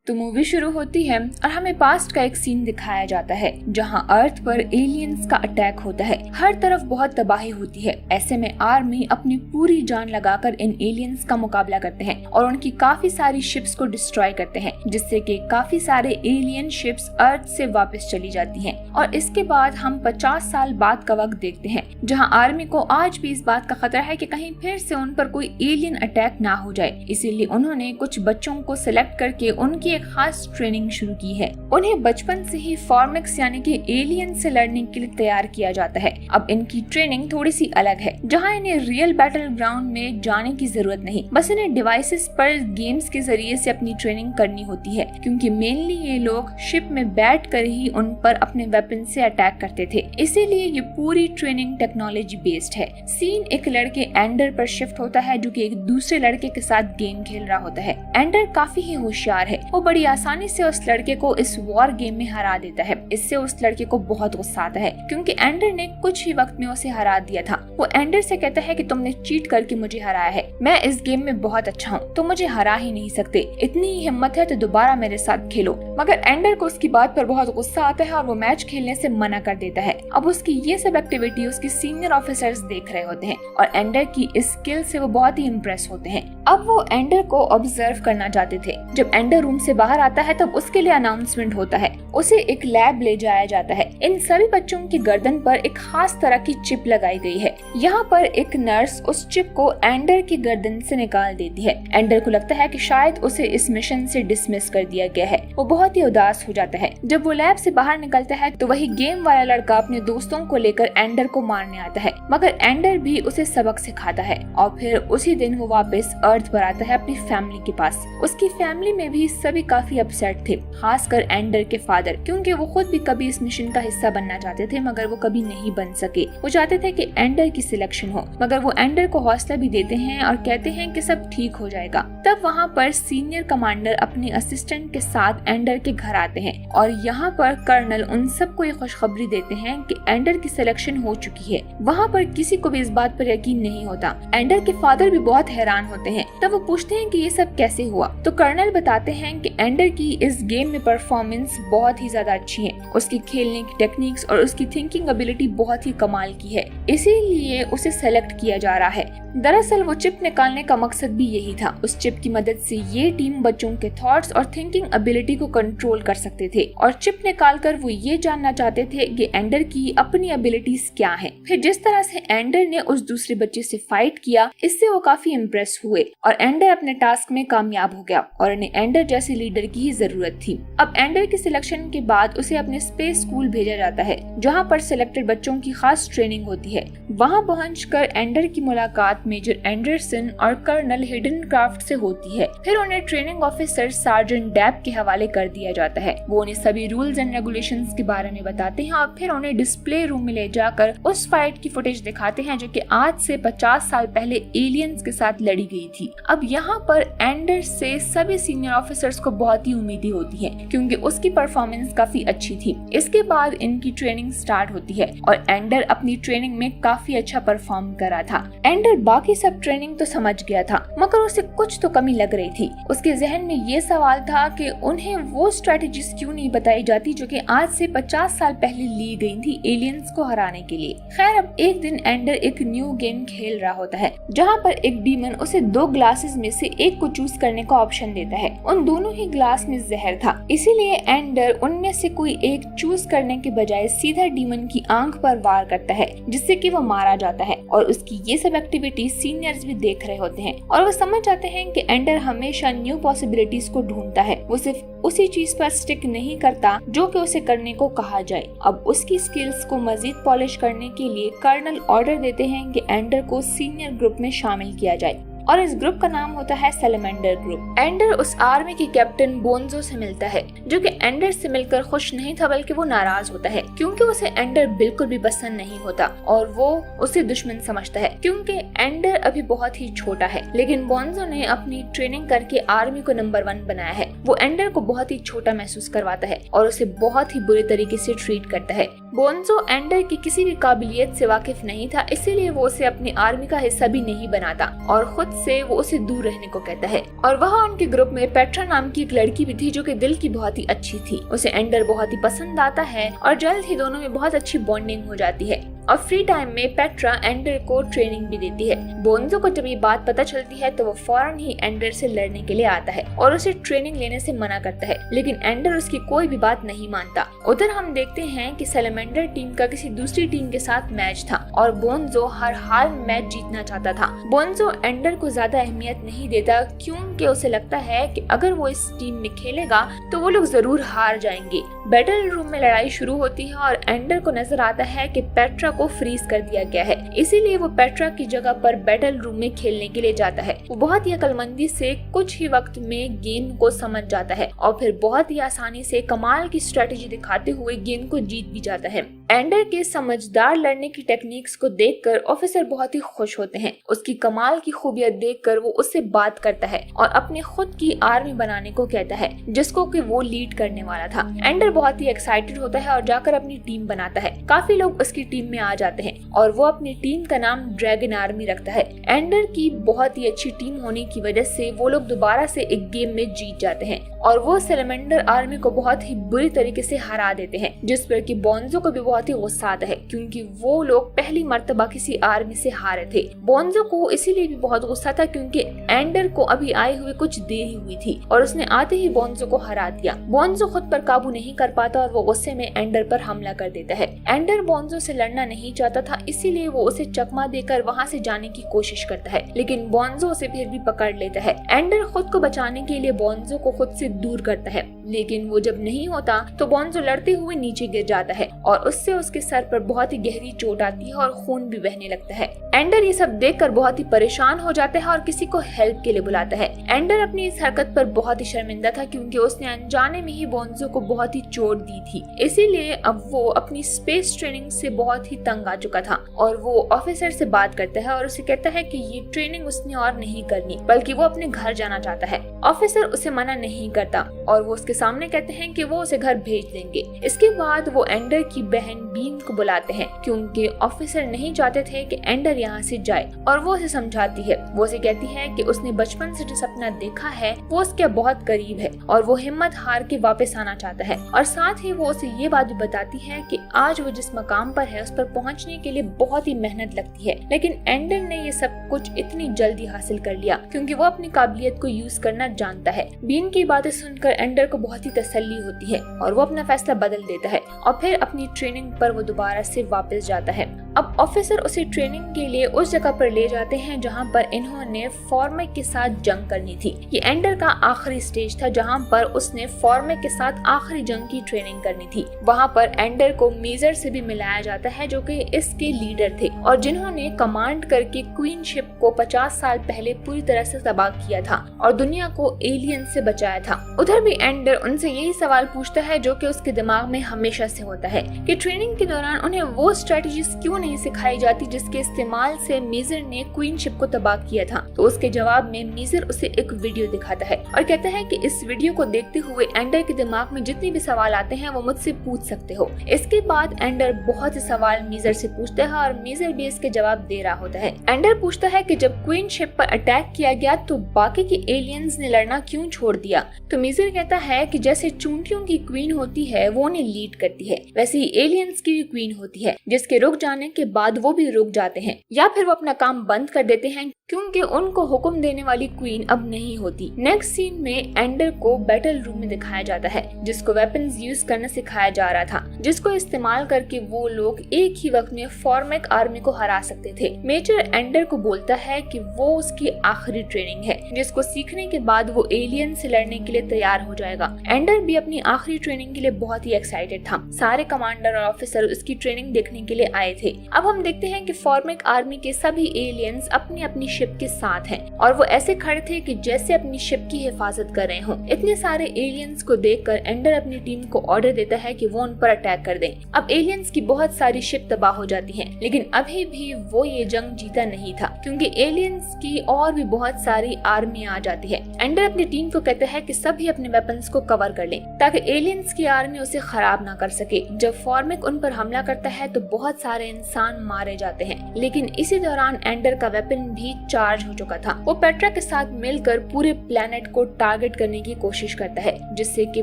तो मूवी शुरू होती है और हमें पास्ट का एक सीन दिखाया जाता है जहां अर्थ पर एलियंस का अटैक होता है। हर तरफ बहुत तबाही होती है। ऐसे में आर्मी अपनी पूरी जान लगाकर इन एलियंस का मुकाबला करते हैं और उनकी काफी सारी शिप्स को डिस्ट्रॉय करते हैं, जिससे कि काफी सारे एलियन शिप्स अर्थ से वापस चली जाती हैं। और इसके बाद हम 50 साल बाद का वक्त देखते हैं जहां आर्मी को आज भी इस बात का खतरा है कि कहीं फिर से उन पर कोई एलियन अटैक ना हो जाए। इसीलिए उन्होंने कुछ बच्चों को सिलेक्ट करके उनकी एक खास ट्रेनिंग शुरू की है। उन्हें बचपन से ही फॉर्मिक्स यानी कि एलियन से लड़ने के लिए तैयार किया जाता है। अब इनकी ट्रेनिंग थोड़ी सी अलग है, जहां इन्हें रियल बैटल ग्राउंड में जाने की जरूरत नहीं, बस इन्हें डिवाइसेस पर गेम्स के जरिए से अपनी ट्रेनिंग करनी होती है, क्योंकि मेनली ये लोग शिप में बैठ कर ही उन पर अपने वेपन से अटैक करते थे। इसीलिए ये पूरी ट्रेनिंग टेक्नोलॉजी बेस्ड है। सीन एक लड़के एंडर पर शिफ्ट होता है जो कि एक दूसरे लड़के के साथ गेम खेल रहा होता है। एंडर काफी ही होशियार है। वो बड़ी आसानी से उस लड़के को इस वॉर गेम में हरा देता है। इससे उस लड़के को बहुत गुस्सा आता है, क्योंकि एंडर ने कुछ ही वक्त में उसे हरा दिया था। वो एंडर से कहता है कि तुमने चीट करके मुझे हराया है, मैं इस गेम में बहुत अच्छा हूँ, तुम मुझे हरा ही नहीं सकते, इतनी ही हिम्मत है तो दोबारा मेरे साथ खेलो। मगर एंडर को उसकी बात पर बहुत गुस्सा आता है और वो मैच खेलने से मना कर देता है। अब उसकी ये सब एक्टिविटी उसके सीनियर ऑफिसर्स देख रहे होते हैं और एंडर की इस स्किल से वो बहुत ही इम्प्रेस होते हैं। अब वो एंडर को ऑब्जर्व करना चाहते थे। जब एंडर रूम से बाहर आता है तब उसके लिए अनाउंसमेंट होता है। उसे एक लैब ले जाया जाता है। इन सभी बच्चों की गर्दन पर एक खास तरह की चिप लगाई गई है। यहाँ पर एक नर्स उस चिप को एंडर की गर्दन से निकाल देती है। एंडर को लगता है कि शायद उसे इस मिशन से डिसमिस कर दिया गया है। वो बहुत ही उदास हो जाता है। जब वो लैब से बाहर निकलता है तो वही गेम वाला लड़का अपने दोस्तों को लेकर एंडर को मारने आता है, मगर एंडर भी उसे सबक सिखाता है और फिर उसी दिन वो वापस अर्थ पर आता है अपनी फैमिली के पास। उसकी फैमिली में भी सभी काफी अपसेट थे, खासकर एंडर के फादर, क्योंकि वो खुद भी कभी इस मिशन का हिस्सा बनना चाहते थे मगर वो कभी नहीं बन सके। वो चाहते थे कि एंडर की सिलेक्शन हो, मगर वो एंडर को हौसला भी देते हैं और कहते हैं कि सब ठीक हो जाएगा। तब वहाँ पर सीनियर कमांडर अपने असिस्टेंट के साथ एंडर के घर आते हैं और यहाँ पर कर्नल उन सबको ये खुशखबरी देते हैं कि एंडर की सिलेक्शन हो चुकी है। वहाँ पर किसी को भी इस बात पर यकीन नहीं होता। एंडर के फादर भी बहुत हैरान होते हैं। तब वो पूछते हैं कि ये सब कैसे हुआ, तो कर्नल बताते हैं कि एंडर की इस गेम में परफॉर्मेंस बहुत ही ज्यादा अच्छी है। उसकी खेलने की टेक्निक्स और उसकी थिंकिंग एबिलिटी बहुत ही कमाल की है, इसीलिए उसे सेलेक्ट किया जा रहा है। दरअसल वो चिप निकालने का मकसद भी यही था। उस चिप की मदद से ये टीम बच्चों के थॉट्स और थिंकिंग एबिलिटी को कंट्रोल कर सकते थे और चिप निकालकर वो ये जानना चाहते थे कि एंडर की अपनी एबिलिटीज क्या है। फिर जिस तरह से एंडर ने उस दूसरे बच्चे से फाइट किया, इससे वो काफी इम्प्रेस हुए और एंडर अपने टास्क में कामयाब हो गया और उन्हें एंडर जैसे लीडर की ही जरूरत थी। अब एंडर की सिलेक्शन के बाद उसे अपने स्पेस स्कूल भेजा जाता है, जहाँ पर सिलेक्टेड बच्चों की खास ट्रेनिंग होती है। वहाँ पहुंचकर एंडर की मुलाकात मेजर एंडरसन और कर्नल हिडन क्राफ्ट से होती है। फिर उन्हें ट्रेनिंग ऑफिसर सार्जेंट डैप के हवाले कर दिया जाता है। वो उन्हें सभी रूल्स एंड रेगुलेशंस के बारे में बताते हैं और फिर उन्हें डिस्प्ले रूम में ले जाकर उस फाइट की फुटेज दिखाते हैं जो कि आज से 50 साल पहले एलियंस के साथ लड़ी गई थी। अब यहाँ पर एंडर से सभी सीनियर ऑफिसर्स को बहुत ही उम्मीदें होती है, क्योंकि उसकी परफॉर्मेंस काफी अच्छी थी। इसके बाद इनकी ट्रेनिंग स्टार्ट होती है और एंडर अपनी ट्रेनिंग में काफी अच्छा परफॉर्म कर रहा था। एंडर बाकी सब ट्रेनिंग तो समझ गया था, मगर उसे कुछ तो कमी लग रही थी। उसके जहन में ये सवाल था कि उन्हें वो स्ट्रेटेजीज क्यों नहीं बताई जाती जो कि आज से 50 साल पहले ली गई थी एलियंस को हराने के लिए। खैर, अब एक दिन एंडर एक न्यू गेम खेल रहा होता है, जहाँ पर एक डीमन उसे 2 ग्लासेस में से एक को चूज करने का ऑप्शन देता है। उन दोनों ही ग्लास में जहर था, इसीलिए एंडर उनमें से कोई एक चूज करने के बजाय सीधा डीमन की आंख पर वार करता है, जिससे कि वो मारा जाता है। और उसकी ये सब एक्टिविटी सीनियर्स भी देख रहे होते हैं और वो समझ जाते हैं कि एंडर हमेशा न्यू पॉसिबिलिटीज को ढूंढता है। वो सिर्फ उसी चीज पर स्टिक नहीं करता जो कि उसे करने को कहा जाए। अब उसकी स्किल्स को मजीद पॉलिश करने के लिए कर्नल ऑर्डर देते हैं कि एंडर को सीनियर ग्रुप में शामिल किया जाए और इस ग्रुप का नाम होता है सैलेमेंडर ग्रुप। एंडर उस आर्मी के कैप्टन बोन्जो से मिलता है, जो कि एंडर से मिलकर खुश नहीं था बल्कि वो नाराज होता है, क्योंकि उसे एंडर बिल्कुल भी पसंद नहीं होता और वो उसे दुश्मन समझता है, क्योंकि एंडर अभी बहुत ही छोटा है। लेकिन बोन्जो ने अपनी ट्रेनिंग करके आर्मी को नंबर 1 बनाया है। वो एंडर को बहुत ही छोटा महसूस करवाता है और उसे बहुत ही बुरे तरीके से ट्रीट करता है। बोन्जो एंडर की किसी भी काबिलियत से वाकिफ नहीं था, इसीलिए वो उसे अपनी आर्मी का हिस्सा भी नहीं बनाता और खुद से वो उसे दूर रहने को कहता है। और वहाँ उनके ग्रुप में पेट्रा नाम की एक लड़की भी थी जो कि दिल की बहुत ही अच्छी थी। उसे एंडर बहुत ही पसंद आता है और जल्द ही दोनों में बहुत अच्छी बॉन्डिंग हो जाती है। और फ्री टाइम में पेट्रा एंडर को ट्रेनिंग भी देती है। बोन्जो को जब ये बात पता चलती है तो वो फौरन ही एंडर से लड़ने के लिए आता है और उसे ट्रेनिंग लेने से मना करता है, लेकिन एंडर उसकी कोई भी बात नहीं मानता। उधर हम देखते हैं कि सैलमेंडर टीम का किसी दूसरी टीम के साथ मैच था और बोन्जो हर हाल में मैच जीतना चाहता था। बोन्जो एंडर को ज्यादा अहमियत नहीं देता क्योंकि उसे लगता है कि अगर वो इस टीम में खेलेगा तो वो लोग जरूर हार जाएंगे। बैटल रूम में लड़ाई शुरू होती है और एंडर को नजर आता है कि पेट्रा को फ्रीज कर दिया गया है, इसीलिए वो पेट्रा की जगह पर बैटल रूम में खेलने के लिए जाता है। वो बहुत ही अक्लमंदी से कुछ ही वक्त में गेम को समझ जाता है और फिर बहुत ही आसानी से कमाल की स्ट्रेटेजी दिखाते हुए गेम को जीत भी जाता है। एंडर के समझदार लड़ने की टेक्निक्स को देखकर ऑफिसर बहुत ही खुश होते हैं। उसकी कमाल की खूबियां देखकर वो उससे बात करता है और अपने खुद की आर्मी बनाने को कहता है जिसको कि वो लीड करने वाला था। एंडर बहुत ही एक्साइटेड होता है और जाकर अपनी टीम बनाता है। काफी लोग उसकी टीम में आ जाते हैं और वो अपनी टीम का नाम ड्रैगन आर्मी रखता है। एंडर की बहुत ही अच्छी टीम होने की वजह से वो लोग दोबारा से एक गेम में जीत जाते हैं और वो सैलमेंडर आर्मी को बहुत ही बुरी तरीके से हरा देते हैं, जिस पर कि बोन्जो को भी बहुत ही गुस्सा आता है क्योंकि वो लोग पहली मर्तबा किसी आर्मी से हारे थे। बोन्जो को इसीलिए भी बहुत गुस्सा था क्योंकि एंडर को अभी आए हुए कुछ देर ही हुई थी और उसने आते ही बोन्जो को हरा दिया। बोन्जो खुद पर काबू नहीं कर पाता और वो गुस्से में एंडर पर हमला कर देता है। एंडर बोन्जो से लड़ना नहीं चाहता था, इसीलिए वो उसे चकमा देकर वहाँ से जाने की कोशिश करता है, लेकिन बोन्जो उसे फिर भी पकड़ लेता है। एंडर खुद को बचाने के लिए बोन्जो को खुद से दूर करता है, लेकिन वो जब नहीं होता तो बोन्जो लड़ते हुए नीचे गिर जाता है और उससे उसके सर पर बहुत ही गहरी चोट आती है और खून भी बहने लगता है। एंडर ये सब देखकर बहुत ही परेशान हो जाता है और किसी को हेल्प के लिए बुलाता है। एंडर अपनी इस हरकत पर बहुत ही शर्मिंदा था क्योंकि उसने अनजाने में ही बोन्जो को बहुत ही चोट दी थी, इसीलिए अब वो अपनी स्पेस ट्रेनिंग से बहुत ही तंग आ चुका था और वो ऑफिसर से बात करता है और उसे कहता है कि ये ट्रेनिंग उसने और नहीं करनी बल्कि वो अपने घर जाना चाहता है। ऑफिसर उसे मना नहीं करता और वो उसके सामने कहते हैं कि वो उसे घर भेज देंगे। इसके बाद वो एंडर की बहन बीन को बुलाते हैं क्योंकि ऑफिसर नहीं चाहते थे कि एंडर यहाँ से जाए और वो उसे समझाती है। वो उसे कहती है कि उसने बचपन से जो सपना देखा है वो उसके बहुत करीब है और वो हिम्मत हार के वापस आना चाहता है और साथ ही वो उसे ये बात भी बताती है कि आज वो जिस मकाम पर है उस पर पहुँचने के लिए बहुत ही मेहनत लगती है, लेकिन एंडर ने ये सब कुछ इतनी जल्दी हासिल कर लिया क्योंकि वो अपनी काबिलियत को यूज करना जानता है। बीन की बातें सुनकर एंडर को बहुत ही तसल्ली होती है और वो अपना फैसला बदल देता है और फिर अपनी ट्रेनिंग पर वो दोबारा से वापस जाता है। अब ऑफिसर उसे ट्रेनिंग के लिए उस जगह पर ले जाते हैं जहां पर इन्होंने फॉर्मेक के साथ जंग करनी थी। ये एंडर का आखिरी स्टेज था जहां पर उसने फॉर्मेक के साथ आखिरी जंग की ट्रेनिंग करनी थी। वहां पर एंडर को मेजर से भी मिलाया जाता है जो कि इसके लीडर थे और जिन्होंने कमांड करके क्वीन शिप को 50 साल पहले पूरी तरह से तबाह किया था और दुनिया को एलियन से बचाया था। उधर भी एंडर उनसे यही सवाल पूछता है जो कि उसके दिमाग में हमेशा से होता है कि ट्रेनिंग के दौरान उन्हें वो स्ट्रेटजीज क्यों नहीं सिखाई जाती जिसके इस्तेमाल से मेजर ने क्वीन शिप को तबाह किया था। तो उसके जवाब में मेजर उसे एक वीडियो दिखाता है और कहता है कि इस वीडियो को देखते हुए एंडर के दिमाग में जितने भी सवाल आते हैं वो मुझसे पूछ सकते हो। इसके बाद एंडर बहुत से सवाल मेजर से पूछता है और मेजर भी इसके जवाब दे रहा होता है। एंडर पूछता है कि जब क्वीन शिप पर अटैक किया गया तो बाकी के एलियंस ने लड़ना क्यों छोड़ दिया। तो मेजर कहता है कि जैसे चूंटियों की क्वीन होती है वो उन्हें लीड करती है, वैसे ही एलियंस की भी क्वीन होती है जिसके रुक जाने के बाद वो भी रुक जाते हैं या फिर वो अपना काम बंद कर देते हैं क्योंकि उनको हुक्म देने वाली क्वीन अब नहीं होती। नेक्स्ट सीन में एंडर को बैटल रूम में दिखाया जाता है जिसको वेपन्स यूज करना सिखाया जा रहा था, जिसको इस्तेमाल करके वो लोग एक ही वक्त में फॉर्मेक आर्मी को हरा सकते थे। मेजर एंडर को बोलता है कि वो उसकी आखिरी ट्रेनिंग है जिसको सीखने के बाद वो एलियन से लड़ने के लिए तैयार हो जाएगा। एंडर भी अपनी आखिरी ट्रेनिंग के लिए बहुत ही एक्साइटेड था। सारे कमांडर और ऑफिसर उसकी ट्रेनिंग देखने के लिए आए थे। अब हम देखते हैं कि फॉर्मेक आर्मी के सभी एलियंस अपनी अपनी शिप के साथ हैं और वो ऐसे खड़े थे कि जैसे अपनी शिप की हिफाजत कर रहे हों। इतने सारे एलियंस को देखकर एंडर अपनी टीम को ऑर्डर देता है कि वो उन पर अटैक कर दें। अब एलियंस की बहुत सारी शिप तबाह हो जाती हैं, लेकिन अभी भी वो ये जंग जीता नहीं था क्योंकि एलियंस की और भी बहुत सारी आर्मी आ जाती है। एंडर अपनी टीम को कहता है कि सभी अपने वेपन्स को कवर कर लें ताकि एलियंस की आर्मी उसे खराब ना कर सके। जब फॉर्मेक उन पर हमला करता है तो बहुत सारे इंसान मारे जाते हैं। लेकिन इसी दौरान एंडर का वेपन भी चार्ज हो चुका था। वो पेट्रा के साथ मिलकर पूरे प्लेनेट को टारगेट करने की कोशिश करता है, जिससे कि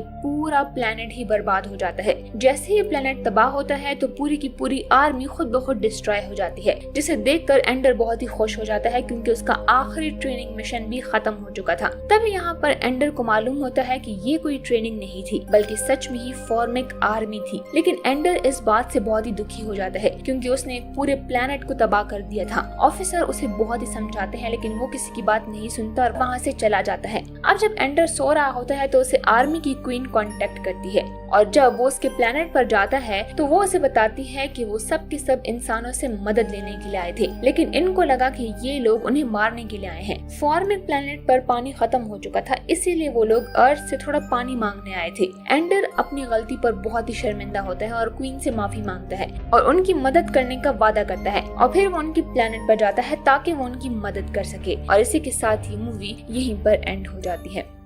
पूरा प्लेनेट ही बर्बाद हो जाता है। जैसे ही प्लेनेट तबाह होता है तो पूरी की पूरी आर्मी खुद ब खुद डिस्ट्रॉय हो जाती है, जिसे देखकर एंडर बहुत ही खुश हो जाता है क्योंकि उसका आखिरी ट्रेनिंग मिशन भी खत्म हो चुका था। तभी यहाँ पर एंडर को मालूम होता है कि ये कोई ट्रेनिंग नहीं थी, बल्कि सच में ही फॉर्मिक आर्मी थी। लेकिन एंडर इस बात से बहुत ही दुखी हो जाता है क्योंकि उसने पूरे प्लेनेट को तबाह कर दिया था। ऑफिसर उसे बहुत ही समझाते हैं, लेकिन वो किसी की बात नहीं सुनता और वहाँ से चला जाता है। अब जब एंडर सो रहा होता है तो उसे आर्मी की क्वीन कांटेक्ट करती है, और जब वो उसके प्लेनेट पर जाता है तो वो उसे बताती है कि वो सब के सब इंसानों से मदद लेने के लिए आए थे, लेकिन इनको लगा कि ये लोग उन्हें मारने के लिए आए हैं। फॉर्मिक प्लेनेट पर पानी खत्म हो चुका था, इसीलिए वो लोग अर्थ से थोड़ा पानी मांगने आए थे। एंडर अपनी गलती पर बहुत ही शर्मिंदा होता है और क्वीन से माफी मांगता है और उनकी मदद करने का वादा करता है, और फिर वो उनकी प्लेनेट पर जाता है ताकि वो उनकी मदद कर सके। और इसी के साथ ही मूवी यहीं पर एंड हो जाती है।